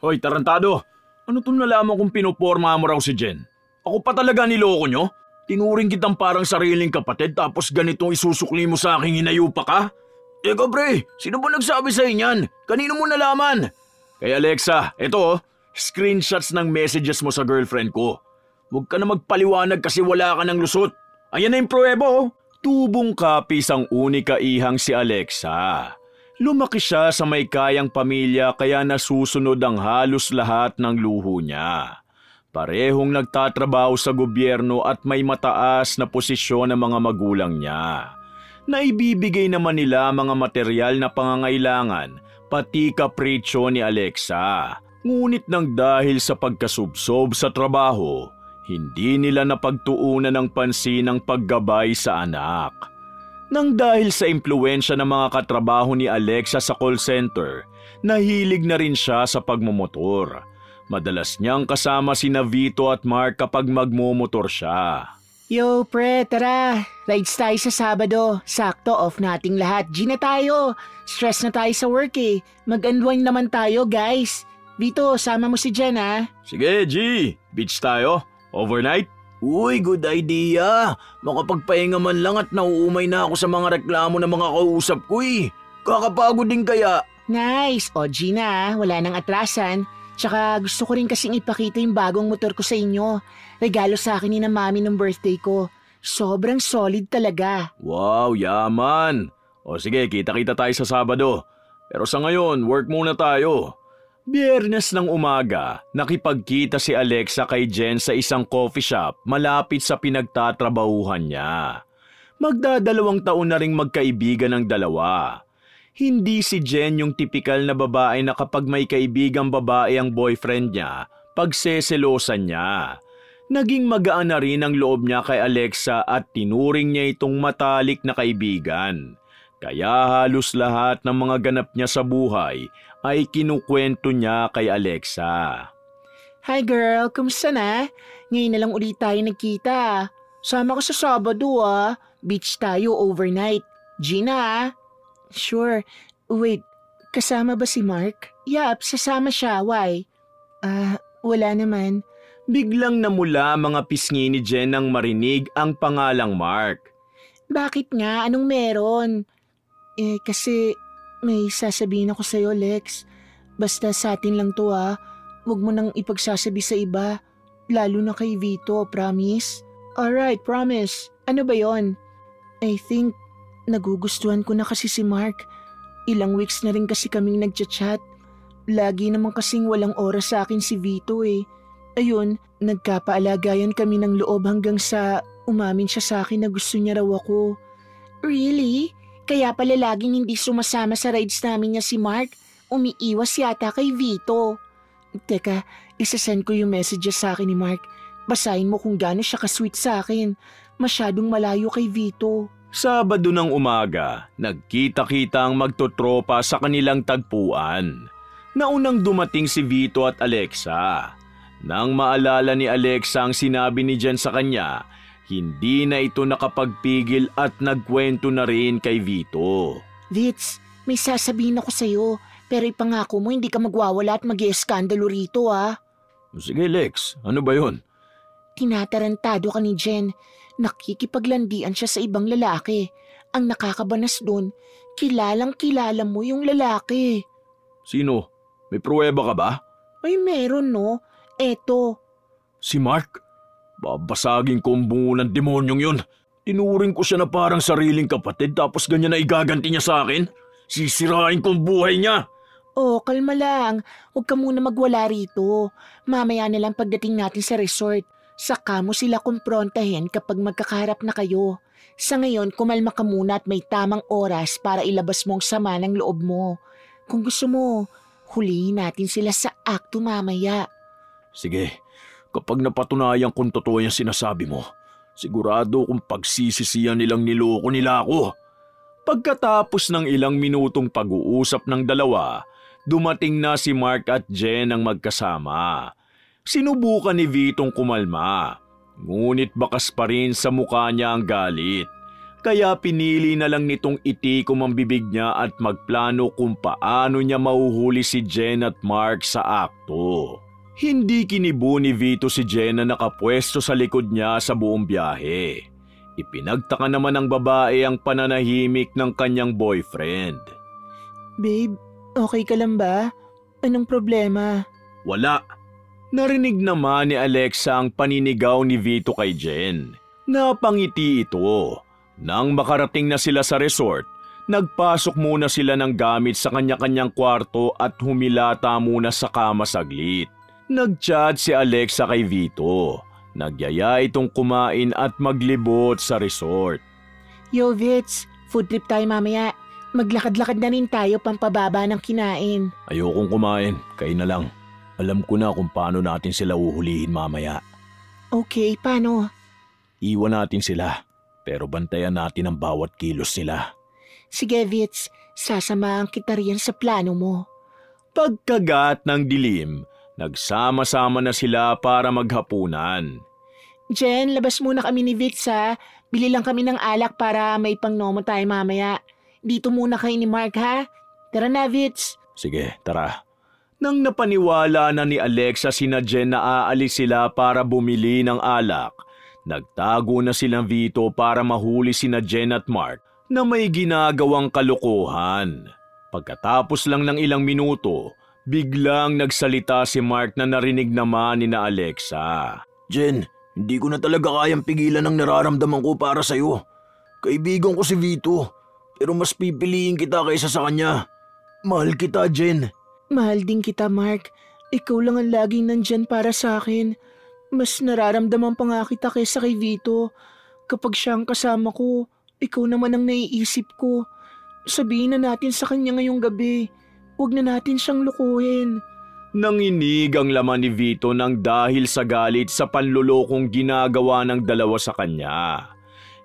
Hoy, tarantado! Ano itong nalaman kung pinoporma mo raw si Jen? Ako pa talaga niloko nyo? Tinuring kitang parang sariling kapatid tapos ganitong isusukli mo sa aking hinayupa ka? Teka pre, sino ba nagsabi sa inyan? Kanino mo nalaman? Kay Alexa, ito screenshots ng messages mo sa girlfriend ko. Huwag ka na magpaliwanag kasi wala ka ng lusot. Ayan na yung pruweba oh. Tubong kapis ang unika ihang si Alexa. Lumaki siya sa may kayang pamilya kaya nasusunod ang halos lahat ng luho niya. Parehong nagtatrabaho sa gobyerno at may mataas na posisyon ng mga magulang niya. Naibibigay naman nila mga material na pangangailangan pati kapritsyo ni Alexa. Ngunit nang dahil sa pagkasubsob sa trabaho, hindi nila napagtuunan ng pansin ang paggabay sa anak. Nang dahil sa impluwensya ng mga katrabaho ni Alexa sa call center, nahilig na rin siya sa pagmumotor. Madalas niyang kasama sina Vito at Mark kapag magmumotor siya. Yo pre, tara! Rides tayo sa Sabado. Sakto, off nating lahat. G na tayo! Stress na tayo sa work eh. Mag-unwind naman tayo guys. Vito, sama mo si Jen ha? Sige G, beach tayo. Overnight? Uy, good idea. Makapagpahinga man lang at nauumay na ako sa mga reklamo ng mga kausap ko eh. Kakapagod din kaya. Nice. O G na, wala nang atrasan. Tsaka gusto ko rin kasing ipakita yung bagong motor ko sa inyo. Regalo sa akin ni na mami ng birthday ko. Sobrang solid talaga. Wow, yaman. O sige, kita-kita tayo sa Sabado. Pero sa ngayon, work muna tayo. Biyernes ng umaga, nakipagkita si Alexa kay Jen sa isang coffee shop malapit sa pinagtatrabahuhan niya. Magdadalawang taon na ring magkaibigan ng dalawa. Hindi si Jen yung tipikal na babae na kapag may kaibigang babae ang boyfriend niya, pagseselosan niya. Naging magaan na rin ang loob niya kay Alexa at tinuring niya itong matalik na kaibigan. Kaya halos lahat ng mga ganap niya sa buhay ay kinukwento niya kay Alexa. Hi girl, kumusta na? Ngayon na lang ulit tayo nagkita. Sama ko sa Sabado ah. Beach tayo overnight. Gina? Sure. Wait, kasama ba si Mark? Yup, sasama siya. Why? Wala naman. Biglang namula mga pisngi ni Jen nang marinig ang pangalang Mark. Bakit nga? Anong meron? Kasi may sasabihin ako sa'yo, Lex. Basta sa atin lang to ah. Huwag mo nang ipagsasabi sa iba. Lalo na kay Vito, promise? Alright, promise. Ano ba yon? I think nagugustuhan ko na kasi si Mark. Ilang weeks na rin kasi kaming nagchat-chat. Lagi naman kasing walang oras sa akin si Vito eh. Ayun, nagkapaalagayan kami ng loob hanggang sa umamin siya sa akin na gusto niya raw ako. Really? Kaya pala laging hindi sumasama sa rides namin niya si Mark. Umiiwas yata kay Vito. Teka, isasend ko yung messages sa akin ni Mark. Basahin mo kung gaano siya ka-sweet sa akin. Masyadong malayo kay Vito. Sabado ng umaga, nagkita-kita ang magtotropa sa kanilang tagpuan. Naunang dumating si Vito at Alexa. Nang maalala ni Alexa ang sinabi ni Jen sa kanya, hindi na ito nakapagpigil at nagkwento na rin kay Vito. Vitz, may sasabihin ako sa'yo, pero ipangako mo hindi ka magwawala at mag-ieskandalo rito ah. Sige Lex, ano ba yun? Tinatarantado ka ni Jen. Nakikipaglandian siya sa ibang lalaki. Ang nakakabanas doon, kilalang-kilala mo yung lalaki. Sino? May pruweba ka ba? Ay meron no. Eto. Si Mark? Babasagin ko ang bungo ng demonyong yun. Tinuring ko siya na parang sariling kapatid tapos ganyan na igaganti niya sa akin. Sisirain ko ang buhay niya. Oh, kalma lang. Huwag ka muna magwala rito. Mamaya na lang pagdating natin sa resort. Saka mo sila kumprontahin kapag magkakaharap na kayo. Sa ngayon, kumalma ka muna at may tamang oras para ilabas mo ang sama ng loob mo. Kung gusto mo, hulihin natin sila sa akto mamaya. Sige, kapag napatunayan kung totoo yung sinasabi mo, sigurado kung pagsisisiyan nilang niloko nila ako. Pagkatapos ng ilang minutong pag-uusap ng dalawa, dumating na si Mark at Jen ang magkasama. Sinubukan ni Vitong kumalma, ngunit bakas pa rin sa mukha niya ang galit. Kaya pinili na lang nitong itikom ang bibig niya at magplano kung paano niya mahuhuli si Jen at Mark sa akto. Hindi kinibo ni Vito si Jen na nakapwesto sa likod niya sa buong biyahe. Ipinagtaka naman ng babae ang pananahimik ng kanyang boyfriend. Babe, okay ka lang ba? Anong problema? Wala. Narinig naman ni Alexa ang paninigaw ni Vito kay Jen. Napangiti ito. Nang makarating na sila sa resort, nagpasok muna sila ng gamit sa kanya-kanyang kwarto at humilata muna sa kama saglit. Nag-chat si Alexa kay Vito. Nagyaya itong kumain at maglibot sa resort. Yo, Vits, food trip tayo mamaya. Maglakad-lakad na rin tayo pampababa ng kinain. Ayokong kumain, kain na lang. Alam ko na kung paano natin sila uhulihin mamaya. Okay, paano? Iwan natin sila, pero bantayan natin ang bawat kilos nila. Sige, Vits, sasamahan kita riyan sa plano mo. Pagkagat ng dilim, nagsama-sama na sila para maghapunan. Jen, labas muna kami ni Vits ha. Bili lang kami ng alak para may pangnomo tayo mamaya. Dito muna kayo ni Mark ha. Tara na, Vits. Sige, tara. Nang napaniwala na ni Alexa sina Jen na aalis sila para bumili ng alak, nagtago na silang Vito para mahuli sina Jen at Mark na may ginagawang kalokohan. Pagkatapos lang ng ilang minuto, biglang nagsalita si Mark na narinig naman ni na Alexa. Jen, hindi ko na talaga kayang pigilan ang nararamdaman ko para sa'yo. Kaibigan ko si Vito, pero mas pipiliin kita kaysa sa kanya. Mahal kita, Jen. Mahal din kita, Mark. Ikaw lang ang laging nandyan para sa akin. Mas nararamdaman pa nga kita kaysa kay Vito. Kapag siya ang kasama ko, ikaw naman ang naiisip ko. Sabihin na natin sa kanya ngayong gabi. Huwag na natin siyang lukuhin. Nanginig ang laman ni Vito nang dahil sa galit sa panlulokong ginagawa ng dalawa sa kanya.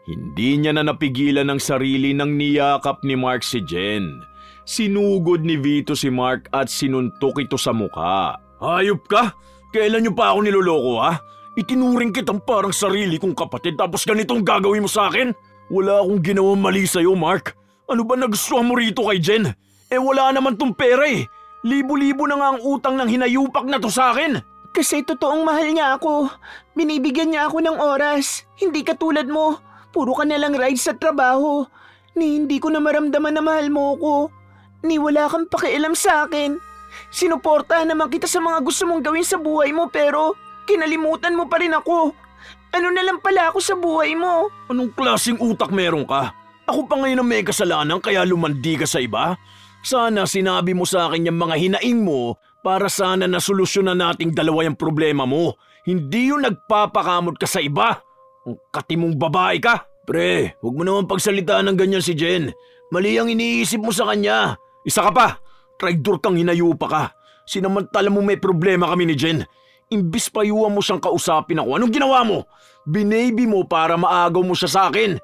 Hindi niya na napigilan ang sarili nang niyakap ni Mark si Jen. Sinugod ni Vito si Mark at sinuntok ito sa mukha. Hayop ka? Kailan niyo pa ako niloloko ha? Itinuring kitang parang sarili kong kapatid tapos ganitong gagawin mo sa akin? Wala akong ginawang mali sa'yo, Mark. Ano ba nagustuhan mo rito kay Jen? Wala naman tong pera eh. Libo-libo na nga ang utang ng hinayupak na to sa akin. Kasi totoong mahal niya ako. Binibigyan niya ako ng oras. Hindi katulad mo. Puro ka nalang ride sa trabaho. Ni hindi ko na maramdaman na mahal mo ko. Ni wala kang pakialam sa akin. Sinuportahan naman kita sa mga gusto mong gawin sa buhay mo pero kinalimutan mo pa rin ako. Ano na lang pala ako sa buhay mo? Anong klaseng utak meron ka? Ako pa ngayon ang may kasalanan kaya lumandi ka sa iba? Sana sinabi mo sa akin yung mga hinaing mo para sana nasolusyonan nating dalawa yung problema mo. Hindi yung nagpapakamot ka sa iba. Ang katimong babae ka. Pre, huwag mo naman pagsalitaan ng ganyan si Jen. Mali ang iniisip mo sa kanya. Isa ka pa. Traidor kang hinayupa ka. Sinamantala mo may problema kami ni Jen. Imbis payuhan mo siyang kausapin ako. Anong ginawa mo? Binaby mo para maagaw mo siya sa akin.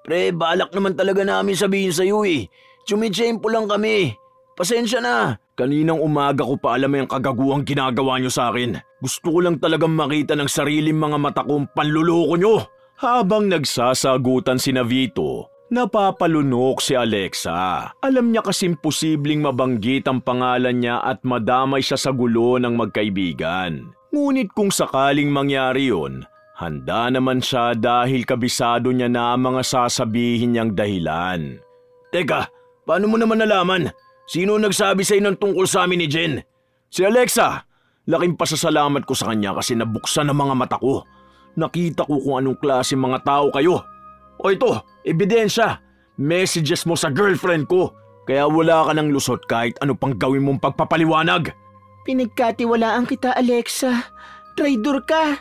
Pre, balak naman talaga namin sabihin sa'yo eh. Tsumitsyempo lang kami. Pasensya na. Kaninang umaga ko pa alam yung kagaguhang ginagawa niyo sa akin. Gusto ko lang talagang makita ng sariling mga mata kong panluloko niyo. Habang nagsasagutan si Vito, napapalunok si Alexa. Alam niya kasing posibleng mabanggit ang pangalan niya at madamay siya sa gulo ng magkaibigan. Ngunit kung sakaling mangyari yun, handa naman siya dahil kabisado niya na ang mga sasabihin niyang dahilan. Teka, paano mo naman nalaman? Sino nagsabi sa'yo ng tungkol sa amin ni Jen? Si Alexa. Laking pasasalamat ko sa kanya kasi nabuksan ang mga mata ko. Nakita ko kung anong klase mga tao kayo. O ito, ebidensya. Messages mo sa girlfriend ko. Kaya wala ka ng lusot kahit ano pang gawin mong pagpapaliwanag. Pinagkatiwalaan kita, Alexa. Traidor ka.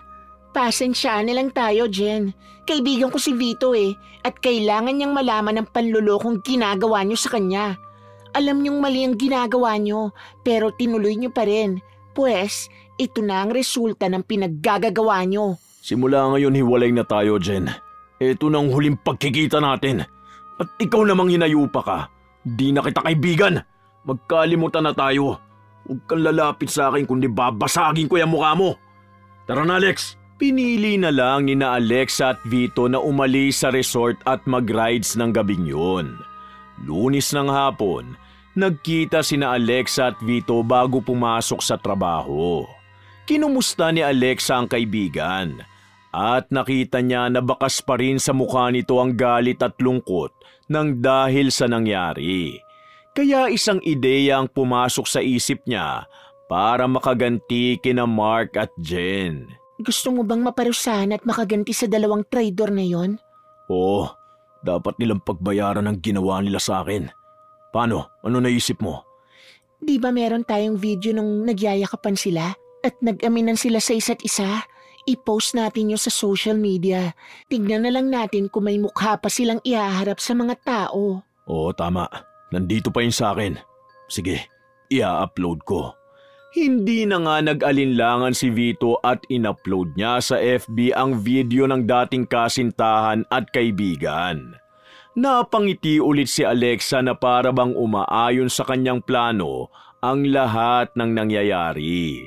Pasensya na lang tayo, Jen. Kaibigan ko si Vito eh. At kailangan niyang malaman ang panlulokong ginagawa niyo sa kanya. Alam niyong mali ang ginagawa niyo, pero tinuloy niyo pa rin. Pues, ito na ang resulta ng pinaggagawa niyo. Simula ngayon hiwalay na tayo, Jen. Ito na ang huling pagkikita natin. At ikaw namang hinayupa ka. Di na kita kaibigan. Magkalimutan na tayo. Huwag kang lalapit sa akin kundi babasagin ko yung mukha mo. Tara na, Alex. Pinili na lang ni Alexa at Vito na umalis sa resort at mag-rides ng gabing yun. Lunes ng hapon, nagkita sina Alexa at Vito bago pumasok sa trabaho. Kinumusta ni Alexa ang kaibigan at nakita niya na bakas pa rin sa mukha nito ang galit at lungkot nang dahil sa nangyari. Kaya isang ideya ang pumasok sa isip niya para makaganti kina Mark at Jen. Gusto mo bang maparusahan at makaganti sa dalawang traidor na yon? Oo, dapat nilang pagbayaran ang ginawa nila sa akin. Paano? Ano naisip mo? Di ba meron tayong video nung nagyayakapan sila at nag-aminan sila sa isa't isa? I-post natin yun sa social media. Tignan na lang natin kung may mukha pa silang ihaharap sa mga tao. Oo, tama. Nandito pa yun sa akin. Sige, i-upload ko. Hindi na nga nag-alinlangan si Vito at in-upload niya sa FB ang video ng dating kasintahan at kaibigan. Napangiti ulit si Alexa na para bang umaayon sa kanyang plano ang lahat ng nangyayari.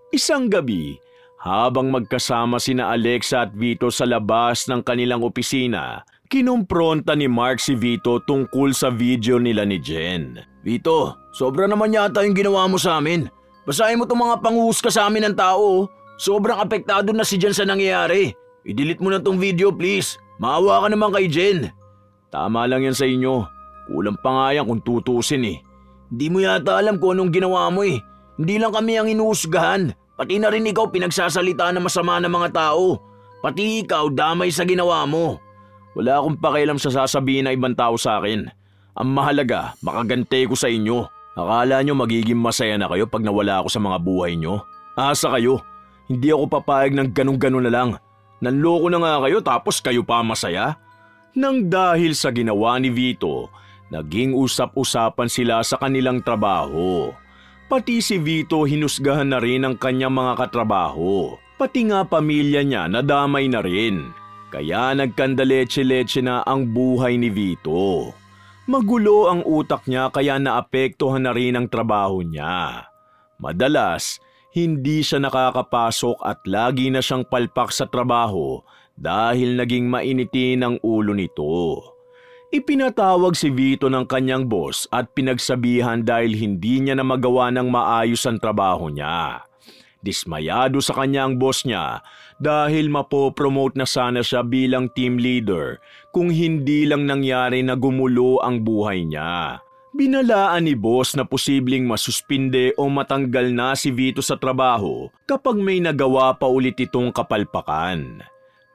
Isang gabi, habang magkasama sina Alexa at Vito sa labas ng kanilang opisina, kinumpronta ni Mark si Vito tungkol sa video nila ni Jen. Vito, sobra naman yata yung ginawa mo sa amin. Basahin mo itong mga panghusga sa amin ng tao. Sobrang apektado na si Jen sa nangyayari. I-delete mo na tong video please. Maawa ka naman kay Jen. Tama lang yan sa inyo. Kulang pa nga yan kung tutusin eh. Hindi mo yata alam kung anong ginawa mo eh. Hindi lang kami ang inuhusgahan. Pati na rin ikaw pinagsasalita na masama ng mga tao. Pati ikaw damay sa ginawa mo. Wala akong pakialam sa sasabihin ng ibang tao sa akin. Ang mahalaga, makagante ko sa inyo. Akala nyo magiging masaya na kayo pag nawala ako sa mga buhay nyo? Asa kayo? Hindi ako papayag ng ganun-ganun na lang. Nanloko na nga kayo tapos kayo pa masaya? Nang dahil sa ginawa ni Vito, naging usap-usapan sila sa kanilang trabaho. Pati si Vito hinusgahan na rin ang kanyang mga katrabaho. Pati nga pamilya niya nadamay na rin. Kaya nagkandaletse-letse na ang buhay ni Vito. Magulo ang utak niya kaya naapektuhan na rin ang trabaho niya. Madalas, hindi siya nakakapasok at lagi na siyang palpak sa trabaho dahil naging mainitin ang ulo nito. Ipinatawag si Vito ng kanyang boss at pinagsabihan dahil hindi niya na magawa ng maayos ang trabaho niya. Dismayado sa kanya ang boss niya dahil mapopromote na sana siya bilang team leader kung hindi lang nangyari na gumulo ang buhay niya. Binalaan ni boss na posibleng masuspinde o matanggal na si Vito sa trabaho kapag may nagawa pa ulit itong kapalpakan.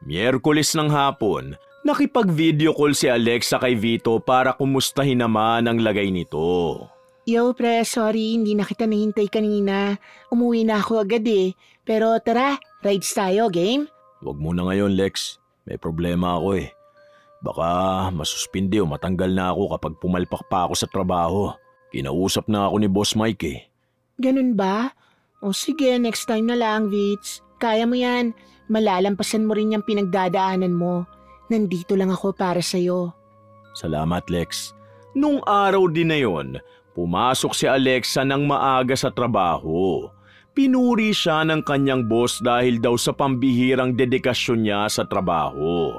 Miyerkules ng hapon, nakipag-video call si Alexa kay Vito para kumustahin naman ang lagay nito. Yo pre, sorry hindi na kita nahintay kanina. Umuwi na ako agad eh. Pero tara, rides tayo, game? Huwag muna ngayon Lex, may problema ako eh. Baka masuspindi o matanggal na ako kapag pumalpak pa ako sa trabaho. Kinausap na ako ni Boss Mike eh. Ganun ba? O sige, next time na lang, Vitz. Kaya mo yan. Malalampasan mo rin yung pinagdadaanan mo. Nandito lang ako para sa'yo. Salamat Lex. Nung araw din na yon, pumasok si Alexa ng maaga sa trabaho. Pinuri siya ng kanyang boss dahil daw sa pambihirang dedikasyon niya sa trabaho.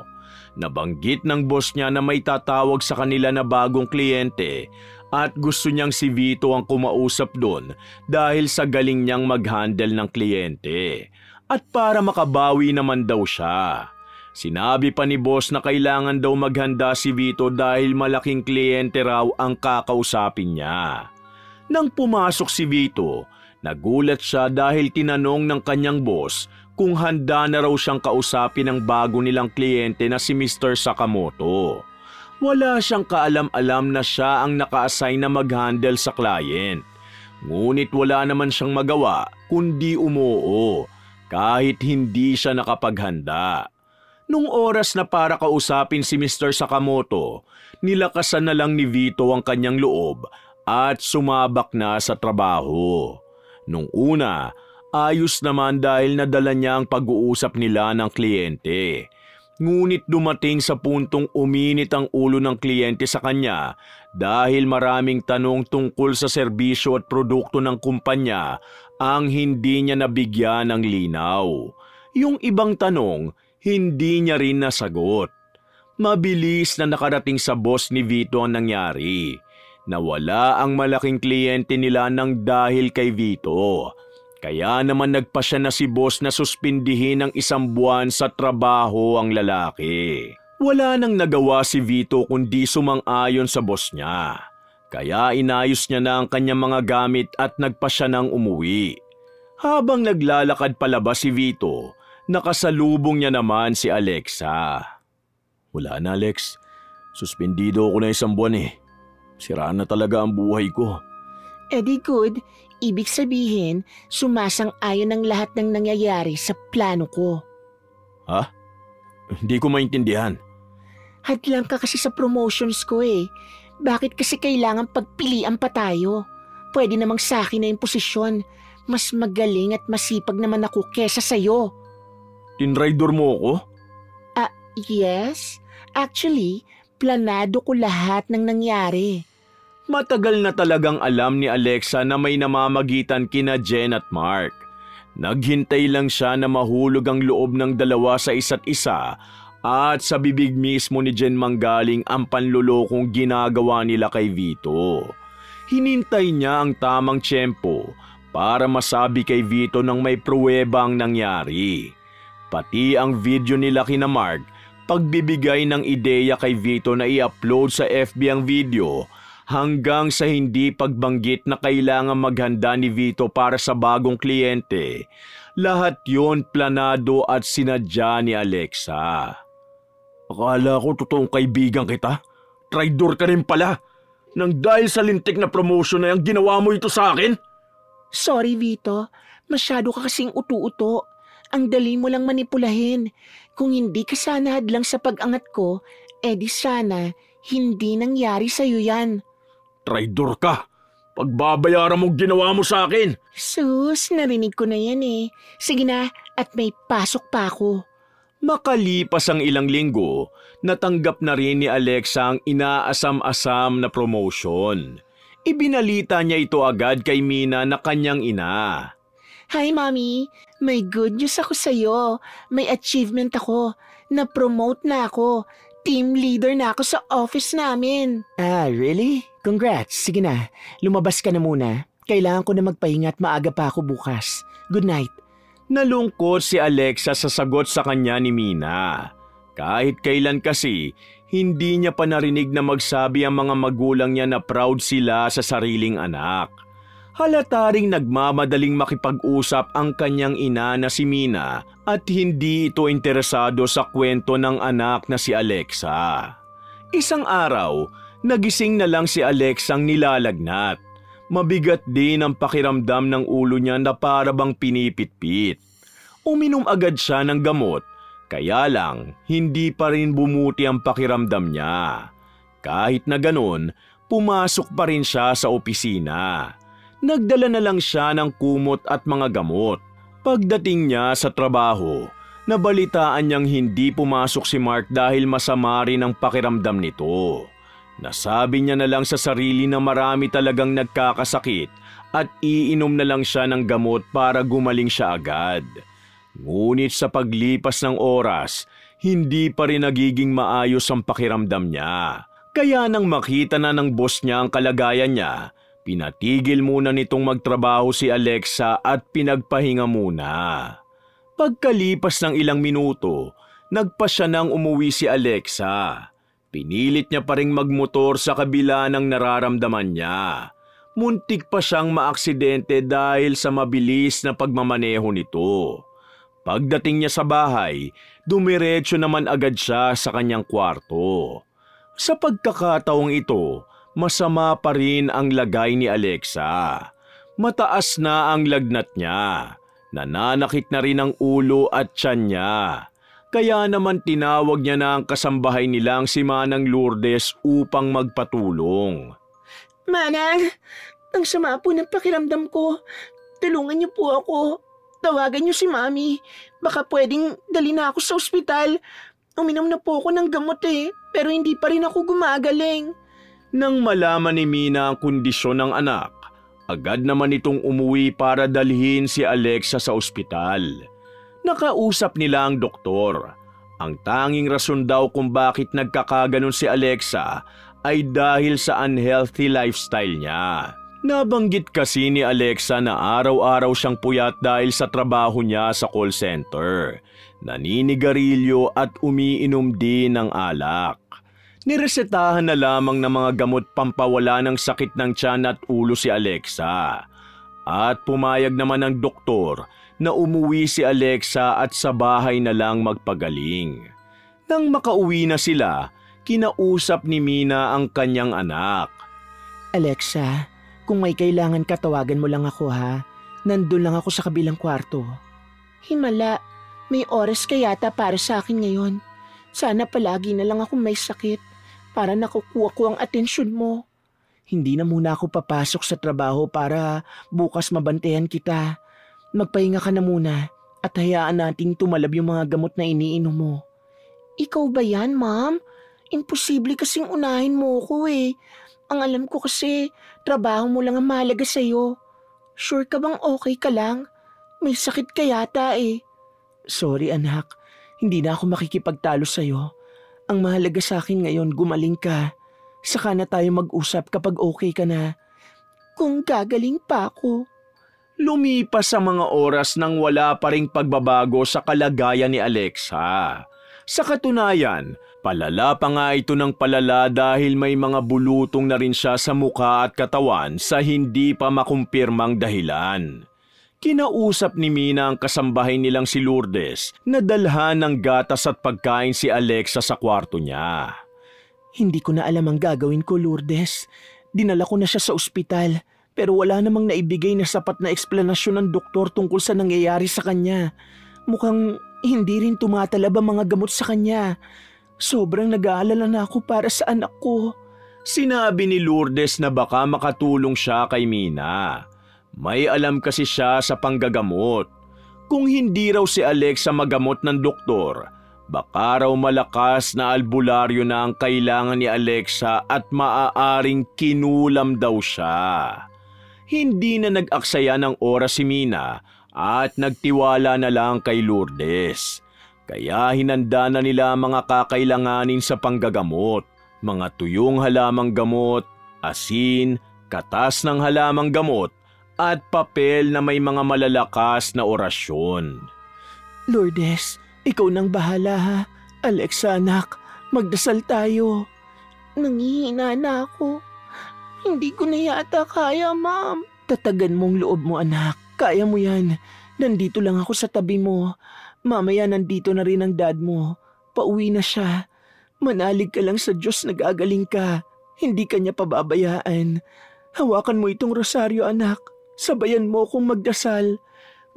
Nabanggit ng boss niya na may tatawag sa kanila na bagong kliyente at gusto niyang si Vito ang kumausap doon dahil sa galing niyang mag-handle ng kliyente. At para makabawi naman daw siya. Sinabi pa ni boss na kailangan daw maghanda si Vito dahil malaking kliyente raw ang kakausapin niya. Nang pumasok si Vito, nagulat siya dahil tinanong ng kanyang boss kung handa na raw siyang kausapin ng bago nilang kliyente na si Mr. Sakamoto. Wala siyang kaalam-alam na siya ang naka-assign na mag-handle sa client. Ngunit wala naman siyang magawa kundi umuo kahit hindi siya nakapaghanda. Nung oras na para kausapin si Mr. Sakamoto, nilakasan na lang ni Vito ang kanyang loob at sumabak na sa trabaho. Nung una, ayos naman dahil nadala niya ang pag-uusap nila ng kliyente. Ngunit dumating sa puntong uminit ang ulo ng kliyente sa kanya dahil maraming tanong tungkol sa serbisyo at produkto ng kumpanya ang hindi niya nabigyan ng linaw. Yung ibang tanong, hindi niya rin nasagot. Mabilis na nakarating sa boss ni Vito ang nangyari. Nawala ang malaking kliyente nila ng dahil kay Vito. Kaya naman nagpasya na si boss na suspindihin ng 1 buwan sa trabaho ang lalaki. Wala nang nagawa si Vito kundi sumang-ayon sa boss niya. Kaya inayos niya na ang kanyang mga gamit at nagpasya nang umuwi. Habang naglalakad palabas si Vito, nakasalubong niya naman si Alexa. Wala na, Alex. Suspendido ako na 1 buwan eh. Sira na talaga ang buhay ko. Di good. Ibig sabihin, sumasang-ayon ang lahat ng nangyayari sa plano ko. Ha? Hindi ko maintindihan. Hadlang ka kasi sa promotions ko eh. Bakit kasi kailangan pagpilian pa tayo? Pwede namang sa akin na yung posisyon. Mas magaling at masipag naman ako kesa sa'yo. Tinraidor mo ako? Yes. Actually, planado ko lahat ng nangyari. Matagal na talagang alam ni Alexa na may namamagitan kina Jen at Mark. Naghintay lang siya na mahulog ang loob ng dalawa sa isa't isa at sa bibig mismo ni Jen manggaling ang panlulokong ginagawa nila kay Vito. Hinintay niya ang tamang tiyempo para masabi kay Vito nang may pruweba ang nangyari. Pati ang video nila kina Mark, pagbibigay ng ideya kay Vito na i-upload sa FB ang video hanggang sa hindi pagbanggit na kailangan maghanda ni Vito para sa bagong kliyente. Lahat yon planado at sinadya ni Alexa. Akala ko totoong kaibigan kita. Traidor ka rin pala. Nang dahil sa lintik na promotion na yung ginawa mo ito sa akin? Sorry Vito, masyado ka kasing utu-uto. Ang dali mo lang manipulahin. Kung hindi ka sana hadlang sa pag-angat ko, di sana hindi nangyari sa'yo yan. Traidor ka! Pagbabayaran mong ginawa mo sa akin! Sus, narinig ko na yan eh. Sige na, at may pasok pa ako. Makalipas ang ilang linggo, natanggap na rin ni Alexa ang inaasam-asam na promotion. Ibinalita niya ito agad kay Mina na kanyang ina. Hi Mommy, may good news ako sa'yo. May achievement ako. Na-promote na ako. Team leader na ako sa office namin. Really? Congrats. Sige na, lumabas ka na muna. Kailangan ko na magpahinga at maaga pa ako bukas. Good night. Nalungkot si Alexa sa sagot sa kanya ni Mina. Kahit kailan kasi, hindi niya pa narinig na magsabi ang mga magulang niya na proud sila sa sariling anak. Halata ring nagmamadaling makipag-usap ang kanyang ina na si Mina at hindi ito interesado sa kwento ng anak na si Alexa. Isang araw, nagising na lang si Alexang nilalagnat. Mabigat din ang pakiramdam ng ulo niya na para bang pinipitpit. Uminom agad siya ng gamot, kaya lang hindi pa rin bumuti ang pakiramdam niya. Kahit na ganun, pumasok pa rin siya sa opisina. Nagdala na lang siya ng kumot at mga gamot. Pagdating niya sa trabaho, nabalitaan niyang hindi pumasok si Mark dahil masama rin ang pakiramdam nito. Nasabi niya na lang sa sarili na marami talagang nagkakasakit at iinom na lang siya ng gamot para gumaling siya agad. Ngunit sa paglipas ng oras, hindi pa rin nagiging maayos ang pakiramdam niya. Kaya nang makita na ng boss niya ang kalagayan niya, pinatigil muna nitong magtrabaho si Alexa at pinagpahinga muna. Pagkalipas ng ilang minuto, nagpasya nang umuwi si Alexa. Pinilit niya pa ring magmotor sa kabila ng nararamdaman niya. Muntik pa siyang maaksidente dahil sa mabilis na pagmamaneho nito. Pagdating niya sa bahay, dumiretso naman agad siya sa kanyang kwarto. Sa pagkakataong ito, masama pa rin ang lagay ni Alexa. Mataas na ang lagnat niya. Nananakit na rin ang ulo at tiyan niya. Kaya naman tinawag niya na ang kasambahay nilang si Manang Lourdes upang magpatulong. Manang, ang sama po ng pakiramdam ko. Tulungan niyo po ako. Tawagan niyo si Mami. Baka pwedeng dali na ako sa ospital. Uminom na po ako ng gamot pero hindi pa rin ako gumagaling. Nang malaman ni Mina ang kondisyon ng anak, agad naman itong umuwi para dalhin si Alexa sa ospital. Nakausap nila ang doktor. Ang tanging rason daw kung bakit nagkakaganon si Alexa ay dahil sa unhealthy lifestyle niya. Nabanggit kasi ni Alexa na araw-araw siyang puyat dahil sa trabaho niya sa call center. Naninigarilyo at umiinom din ng alak. Niresetahan na lamang ng mga gamot pampawala ng sakit ng tiyan at ulo si Alexa. At pumayag naman ng doktor na umuwi si Alexa at sa bahay na lang magpagaling. Nang makauwi na sila, kinausap ni Mina ang kanyang anak. Alexa, kung may kailangan ka, tawagan mo lang ako ha. Nandun lang ako sa kabilang kwarto. Himala, may oras ka yata para sa akin ngayon. Sana palagi na lang ako may sakit para nakukuha ko ang atensyon mo. Hindi na muna ako papasok sa trabaho para bukas mabantayan kita. Magpahinga ka na muna at hayaan nating tumalab yung mga gamot na iniinom mo. Ikaw ba yan, ma'am? Imposible kasing unahin mo ko eh. Ang alam ko kasi, trabaho mo lang ang mahalaga sa'yo. Sure ka bang okay ka lang? May sakit ka yata eh. Sorry anak, hindi na ako makikipagtalo sa'yo. Ang mahalaga sa akin ngayon, gumaling ka. Saka na tayo mag-usap kapag okay ka na. Kung gagaling pa ako. Lumipas ang mga oras nang wala pa ring pagbabago sa kalagayan ni Alexa. Sa katunayan, palala pa nga ito ng palala dahil may mga bulutong na rin siya sa mukha at katawan sa hindi pa makumpirmang dahilan. Kinausap ni Mina ang kasambahay nilang si Lourdes na dalhan ng gatas at pagkain si Alexa sa kwarto niya. Hindi ko na alam ang gagawin ko, Lourdes. Dinala ko na siya sa ospital pero wala namang naibigay na sapat na eksplanasyon ng doktor tungkol sa nangyayari sa kanya. Mukhang hindi rin tumatalab ang mga gamot sa kanya. Sobrang nag-aalala na ako para sa anak ko. Sinabi ni Lourdes na baka makatulong siya kay Mina. May alam kasi siya sa panggagamot. Kung hindi raw si Alexa magamot ng doktor, baka raw malakas na albularyo na ang kailangan ni Alexa at maaaring kinulam daw siya. Hindi na nag-aksaya ng oras si Mina at nagtiwala na lang kay Lourdes. Kaya hinanda na nila mga kakailanganin sa panggagamot, mga tuyong halamang gamot, asin, katas ng halamang gamot, at papel na may mga malalakas na orasyon. Lourdes, ikaw nang bahala ha. Alexa anak, magdasal tayo. Nangihina na ako. Hindi ko na yata kaya, ma'am. Tatagan mong loob mo anak. Kaya mo yan. Nandito lang ako sa tabi mo. Mamaya nandito na rin ang dad mo. Pauwi na siya. Manalig ka lang sa Diyos na gagaling ka. Hindi ka niya pababayaan. Hawakan mo itong rosaryo anak. Sabayan mo akong magdasal.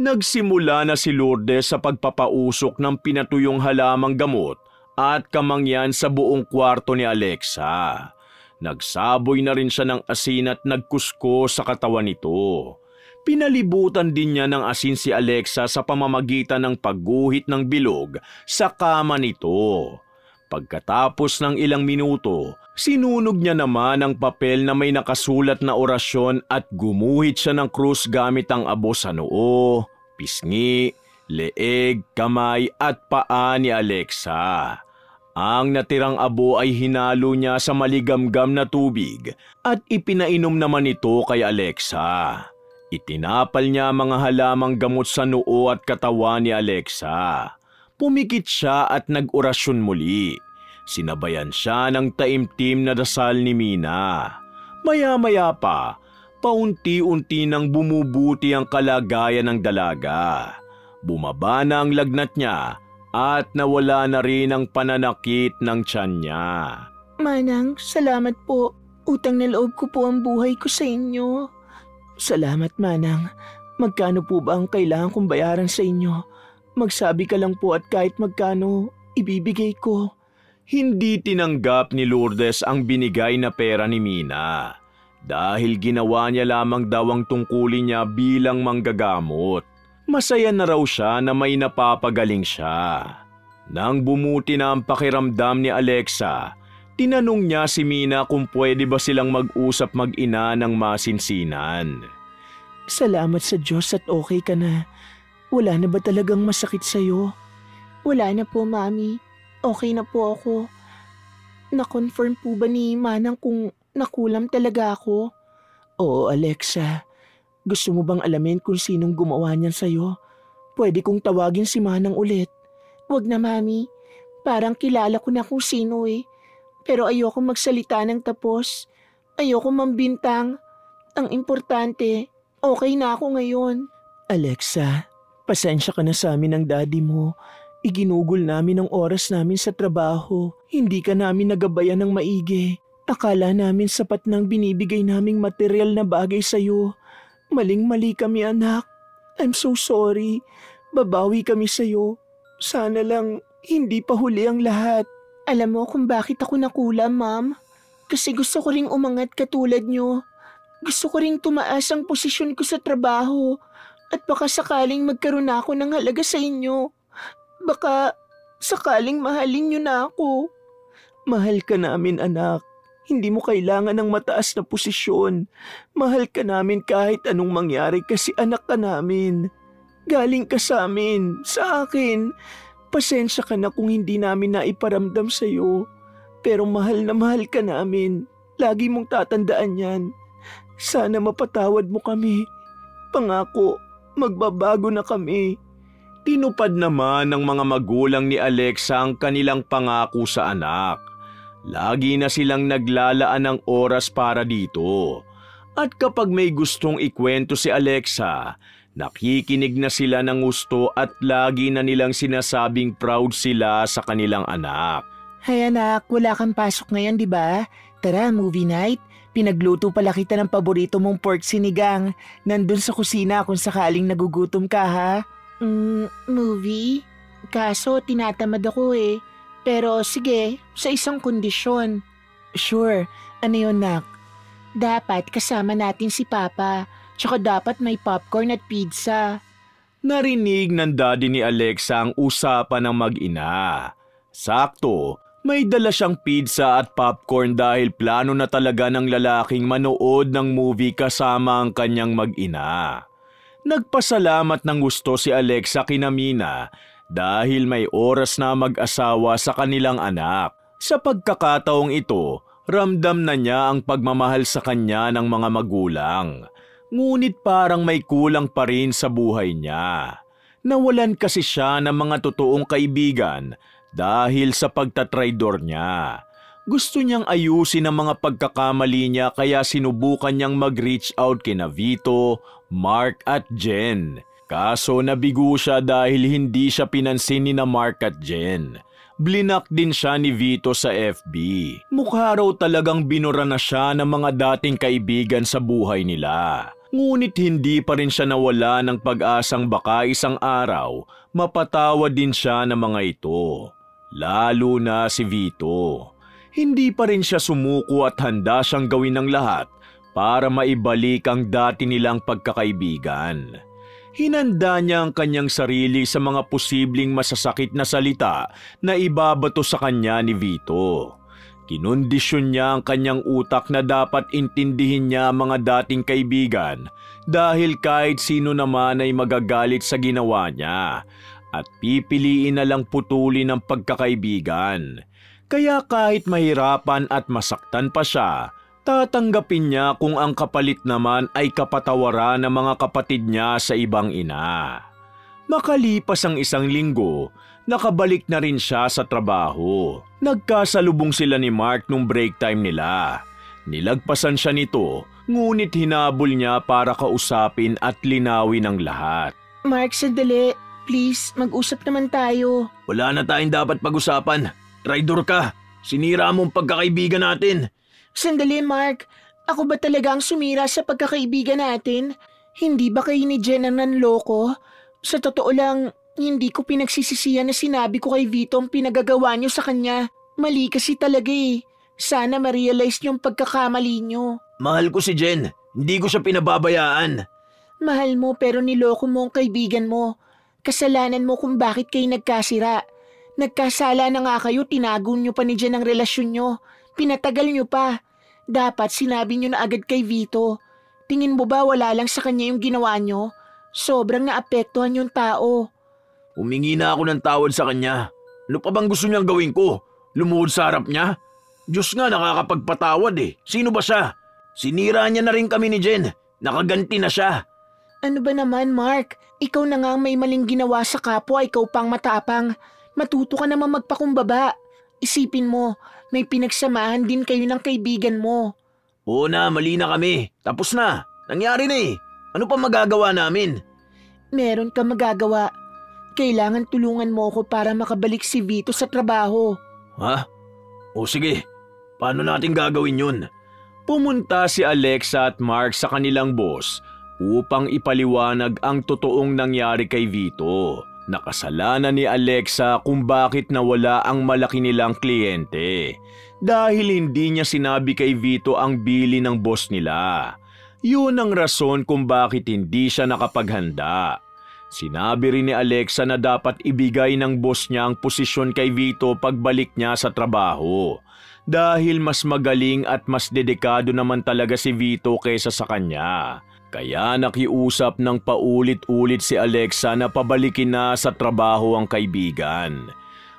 Nagsimula na si Lourdes sa pagpapausok ng pinatuyong halamang gamot at kamangyan sa buong kwarto ni Alexa. Nagsaboy na rin siya ng asin at nagkusko sa katawan nito. Pinalibutan din niya ng asin si Alexa sa pamamagitan ng pagguhit ng bilog sa kama nito. Pagkatapos ng ilang minuto, sinunog niya naman ang papel na may nakasulat na orasyon at gumuhit siya ng krus gamit ang abo sa noo, pisngi, leeg, kamay at paa ni Alexa. Ang natirang abo ay hinalo niya sa maligamgam na tubig at ipinainom naman ito kay Alexa. Itinapal niya mga halamang gamot sa noo at katawan ni Alexa. Pumikit siya at nag-orasyon muli. Sinabayan siya ng taimtim na dasal ni Mina. Maya-maya pa, paunti-unti nang bumubuti ang kalagayan ng dalaga. Bumaba na ang lagnat niya at nawala na rin ang pananakit ng tiyan niya. Manang, salamat po. Utang na loob ko po ang buhay ko sa inyo. Salamat, Manang. Magkano po ba ang kailangan kong bayaran sa inyo? Magsabi ka lang po at kahit magkano, ibibigay ko. Hindi tinanggap ni Lourdes ang binigay na pera ni Mina dahil ginawa niya lamang daw ang tungkulin niya bilang manggagamot. Masaya na raw siya na may napapagaling siya. Nang bumuti na ang pakiramdam ni Alexa, tinanong niya si Mina kung pwede ba silang mag-usap mag-ina ng masinsinan. Salamat sa Diyos at okay ka na. Wala na ba talagang masakit sa'yo? Wala na po, Mami. Okay na po ako. Na-confirm po ba ni Manang kung nakulam talaga ako? Oo, Alexa. Gusto mo bang alamin kung sinong gumawa niyan sa'yo? Pwede kong tawagin si Manang ulit. Wag na, Mami. Parang kilala ko na kung sino eh. Pero ayoko magsalita ng tapos. Ayoko mambintang. Ang importante, okay na ako ngayon. Alexa, pasensya ka na sa amin ng daddy mo. Iginugol namin ang oras namin sa trabaho. Hindi ka namin nagabayan ng maigi. Akala namin sapat nang binibigay naming material na bagay sa'yo. Maling-mali kami, anak. I'm so sorry. Babawi kami sa'yo. Sana lang hindi pa huli ang lahat. Alam mo kung bakit ako nakulam, Ma'am? Kasi gusto ko ring umangat katulad nyo. Gusto ko ring tumaas ang posisyon ko sa trabaho. At baka sakaling magkaroon na ako ng halaga sa inyo. Baka sakaling mahalin nyo na ako. Mahal ka namin, anak. Hindi mo kailangan ng mataas na posisyon. Mahal ka namin kahit anong mangyari kasi anak ka namin. Galing ka sa amin, sa akin. Pasensya ka na kung hindi namin naiparamdam sa iyo. Pero mahal na mahal ka namin. Lagi mong tatandaan yan. Sana mapatawad mo kami. Pangako, magbabago na kami. Tinupad naman ng mga magulang ni Alexa ang kanilang pangako sa anak. Lagi na silang naglalaan ng oras para dito. At kapag may gustong ikwento si Alexa, nakikinig na sila ng gusto at lagi na nilang sinasabing proud sila sa kanilang anak. Hay anak, wala kang pasok ngayon, di ba? Tara, movie night. Pinagluto pala kita ng paborito mong pork sinigang. Nandun sa kusina kung sakaling nagugutom ka, ha? Movie? Kaso tinatamad ako eh. Pero sige, sa isang kondisyon. Sure, ano yun, nak? Dapat kasama natin si Papa. Tsaka dapat may popcorn at pizza. Narinig ng daddy ni Alexa ang usapan ng mag-ina. Sakto, may dala siyang pizza at popcorn dahil plano na talaga ng lalaking manood ng movie kasama ang kanyang mag-ina. Nagpasalamat ng gusto si Alexa kina Mina dahil may oras na mag-asawa sa kanilang anak. Sa pagkakataong ito, ramdam na niya ang pagmamahal sa kanya ng mga magulang. Ngunit parang may kulang pa rin sa buhay niya. Nawalan kasi siya ng mga totoong kaibigan dahil sa pagtatraidor niya. Gusto niyang ayusin ang mga pagkakamali niya kaya sinubukan niyang mag-reach out kina Vito, Mark at Jen. Kaso nabigo siya dahil hindi siya pinansin ni na Mark at Jen. Blinak din siya ni Vito sa FB. Mukha raw talagang binura na siya ng mga dating kaibigan sa buhay nila. Ngunit hindi pa rin siya nawala ng pag-asang baka isang araw mapatawad din siya ng mga ito. Lalo na si Vito. Hindi pa rin siya sumuko at handa siyang gawin ng lahat para maibalik ang dati nilang pagkakaibigan. Hinanda niya ang kanyang sarili sa mga posibleng masasakit na salita na ibabato sa kanya ni Vito. Kinondisyon niya ang kanyang utak na dapat intindihin niya ang mga dating kaibigan dahil kahit sino naman ay magagalit sa ginawa niya at pipiliin na lang putulin ang pagkakaibigan. Kaya kahit mahirapan at masaktan pa siya, tatanggapin niya kung ang kapalit naman ay kapatawaran ng mga kapatid niya sa ibang ina. Makalipas ang isang linggo, nakabalik na rin siya sa trabaho. Nagkasalubong sila ni Mark nung break time nila. Nilagpasan siya nito, ngunit hinabol niya para kausapin at linawin ang lahat. Mark, sandali. Please, mag-usap naman tayo. Wala na tayong dapat pag-usapan. Traidor ka. Sinira mo ang pagkakaibigan natin. Sandali, Mark. Ako ba talaga ang sumira sa pagkakaibigan natin? Hindi ba kayo ni Jen ang nanloko? Sa totoo lang, hindi ko pinagsisisihan na sinabi ko kay Vito ang pinagagawa niyo sa kanya. Mali kasi talaga eh. Sana ma-realize niyo ang pagkakamali niyo. Mahal ko si Jen. Hindi ko siya pinababayaan. Mahal mo pero niloko mo ang kaibigan mo. Kasalanan mo kung bakit kayo nagkasira. Nagkasala na nga kayo, tinago niyo pa ni Jen ang relasyon niyo. Pinatagal niyo pa. Dapat sinabi niyo na agad kay Vito. Tingin mo ba wala lang sa kanya yung ginawa niyo? Sobrang naapektuhan yung tao. Humingi na ako ng tawad sa kanya. Ano pa bang gusto niyang gawin ko? Lumuhod sa harap niya? Diyos nga, nakakapagpatawad eh. Sino ba siya? Sinira niya na rin kami ni Jen. Nakaganti na siya. Ano ba naman, Mark? Ikaw na nga ang may maling ginawa sa kapwa, ikaw pang matapang. Matuto ka naman magpakumbaba. Isipin mo, may pinagsamahan din kayo ng kaibigan mo. Oo na, mali na kami. Tapos na. Nangyari na eh. Ano pa magagawa namin? Meron ka magagawa. Kailangan tulungan mo ako para makabalik si Vito sa trabaho. Ha? O sige, paano natin gagawin yun? Pumunta si Alexa at Mark sa kanilang boss upang ipaliwanag ang totoong nangyari kay Vito. Nakasalanan ni Alexa kung bakit nawala ang malaki nilang kliyente dahil hindi niya sinabi kay Vito ang bili ng boss nila. Yun ang rason kung bakit hindi siya nakapaghanda. Sinabi rin ni Alexa na dapat ibigay ng boss niya ang posisyon kay Vito pagbalik niya sa trabaho dahil mas magaling at mas dedikado naman talaga si Vito kaysa sa kanya. Kaya nakiusap ng paulit-ulit si Alexa na pabalikin na sa trabaho ang kaibigan.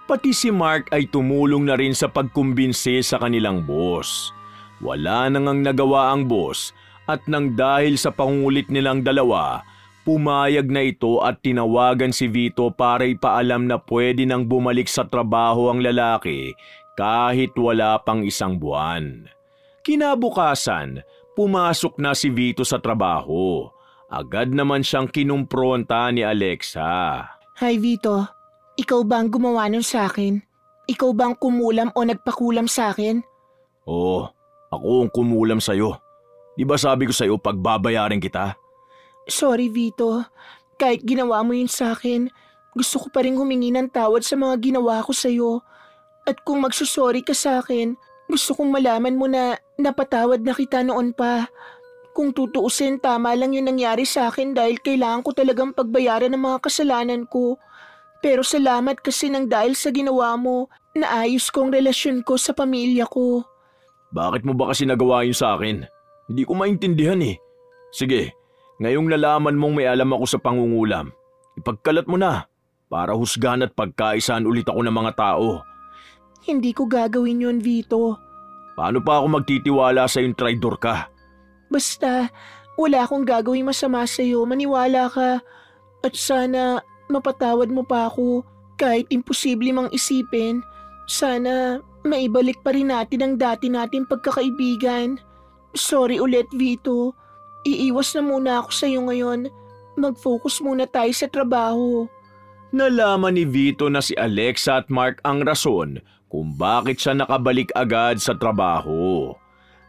Pati si Mark ay tumulong na rin sa pagkumbinsi sa kanilang boss. Wala nang nagawa ang boss at nang dahil sa pangulit nilang dalawa, pumayag na ito at tinawagan si Vito para ipaalam na pwede nang bumalik sa trabaho ang lalaki kahit wala pang 1 buwan. Kinabukasan, pumasok na si Vito sa trabaho. Agad naman siyang kinumpronta ni Alexa. Hi Vito, ikaw ba ang gumawa nun sa akin? Ikaw ba ang kumulam o nagpakulam sa akin? Oo, ako ang kumulam sa'yo. Di ba sabi ko sa'yo pagbabayarin kita? Sorry Vito, kahit ginawa mo yun sa akin, gusto ko pa rin humingi ng tawad sa mga ginawa ko sa'yo. At kung magsusorry ka sa akin, gusto kong malaman mo na napatawad na kita noon pa. Kung tutuusin, tama lang yung nangyari sa akin dahil kailangan ko talagang pagbayaran ng mga kasalanan ko. Pero salamat kasi nang dahil sa ginawa mo, naayos ko ang relasyon ko sa pamilya ko. Bakit mo ba kasi nagawa yun sa akin? Hindi ko maintindihan eh. Sige, ngayong nalaman mong may alam ako sa pangungulam, ipagkalat mo na para husgahan at pagkaisaan ulit ako ng mga tao. Hindi ko gagawin yun, Vito. Paano pa ako magtitiwala sa yung traidor ka? Basta, wala akong gagawin masama sa iyo. Maniwala ka. At sana mapatawad mo pa ako. Kahit imposible mang isipin, sana maibalik pa rin natin ang dati nating pagkakaibigan. Sorry ulit, Vito. Iiwas na muna ako sa iyo ngayon. Mag-focus muna tayo sa trabaho. Nalaman ni Vito na si Alexa at Mark ang rason kung bakit siya nakabalik agad sa trabaho.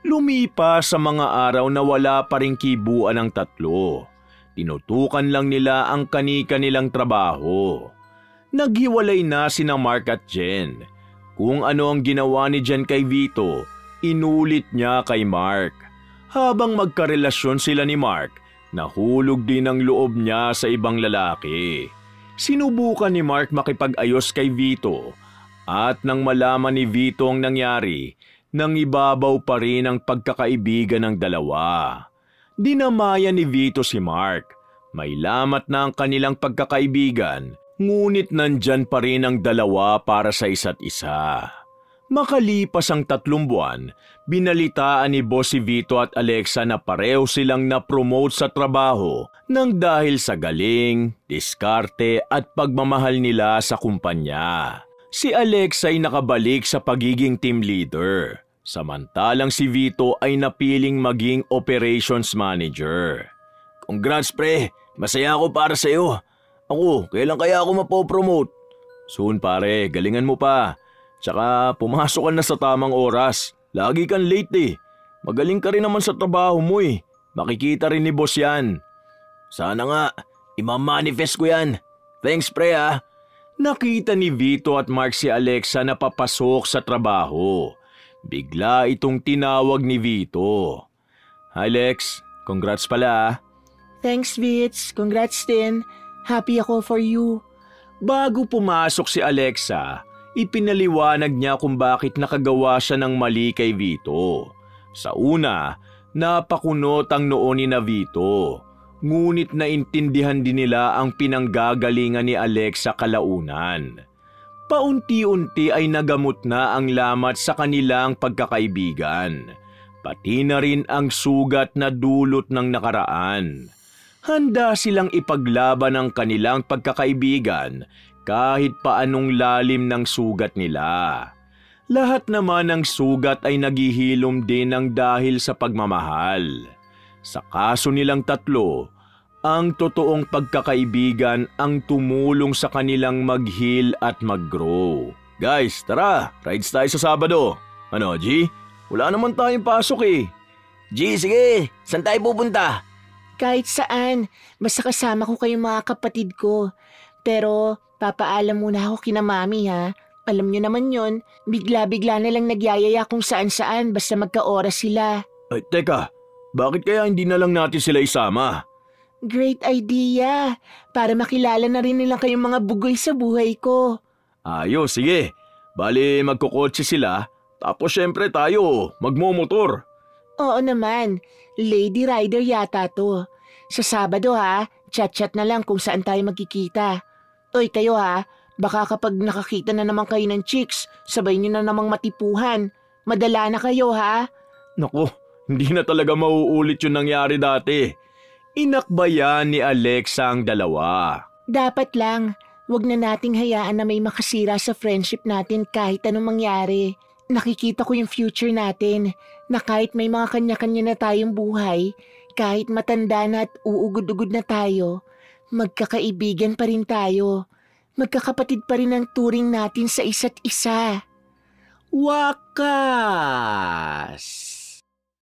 Lumipas sa mga araw na wala pa ring kibuan ang tatlo. Tinutukan lang nila ang kani-kanilang trabaho. Naghiwalay na sina Mark at Jen. Kung ano ang ginawa ni Jen kay Vito, inulit niya kay Mark. Habang magkarelasyon sila ni Mark, nahulog din ang loob niya sa ibang lalaki. Sinubukan ni Mark makipag-ayos kay Vito at nang malaman ni Vito ang nangyari, nang ibabaw pa rin ang pagkakaibigan ng dalawa. Dinamayan ni Vito si Mark. May lamat na ang kanilang pagkakaibigan, ngunit nandyan pa rin ang dalawa para sa isa't isa. Makalipas ang 3 buwan, binalitaan ni Boss si Vito at Alexa na pareho silang na-promote sa trabaho nang dahil sa galing, diskarte at pagmamahal nila sa kumpanya. Si Alexa ay nakabalik sa pagiging team leader, samantalang si Vito ay napiling maging operations manager. Congrats pre, masaya ako para sa iyo. Ako, kailan kaya ako mapopromote? Soon pare, galingan mo pa. Tsaka pumasok ka na sa tamang oras. Lagi kang late eh. Magaling ka rin naman sa trabaho mo eh. Makikita rin ni boss yan. Sana nga, imamanifest ko yan. Thanks pre ah. Nakita ni Vito at Mark si Alexa na papasok sa trabaho. Bigla itong tinawag ni Vito. Hi Lex, congrats pala ah. Thanks Vits, congrats din. Happy ako for you. Bago pumasok si Alexa, ipinaliwanag niya kung bakit nakagawa siya ng mali kay Vito. Sa una, napakunot ang noo ni na Vito. Ngunit naintindihan din nila ang pinanggagalingan ni Alex sa kalaunan. Paunti-unti ay nagamot na ang lamat sa kanilang pagkakaibigan, pati na rin ang sugat na dulot ng nakaraan. Handa silang ipaglaban ang kanilang pagkakaibigan kahit paanong lalim ng sugat nila. Lahat naman ng sugat ay naghihilom din ng dahil sa pagmamahal. Sa kaso nilang tatlo, ang totoong pagkakaibigan ang tumulong sa kanilang mag-heal at mag-grow. Guys, tara, rides tayo sa Sabado. Ano, G? Wala naman tayong pasok eh. G, sige, saan tayo pupunta? Kahit saan, basta kasama ko kayong mga kapatid ko. Pero papaalam muna ako kina mami ha. Alam nyo naman yon, bigla-bigla na lang nagyayaya kung saan-saan basta magka-oras sila. Ay, teka, bakit kaya hindi na lang natin sila isama? Great idea, para makilala na rin nila kayong mga bugoy sa buhay ko. Ayos, sige. Bali, magkukotse sila, tapos syempre tayo, magmomotor. Oo naman, lady rider yata to. Sa Sabado ha, chat-chat na lang kung saan tayo magkikita. Oy kayo ha, baka kapag nakakita na naman kayo ng chicks, sabay nyo na namang matipuhan. Madala na kayo ha. Naku, hindi na talaga mauulit yung nangyari dati. Inakbayan ni Alexa ang dalawa. Dapat lang, wag na nating hayaan na may makasira sa friendship natin kahit anong mangyari. Nakikita ko yung future natin, na kahit may mga kanya-kanya na tayong buhay, kahit matanda na at uugod-ugod na tayo, magkakaibigan pa rin tayo. Magkakapatid pa rin ang turing natin sa isa't isa. Wakas!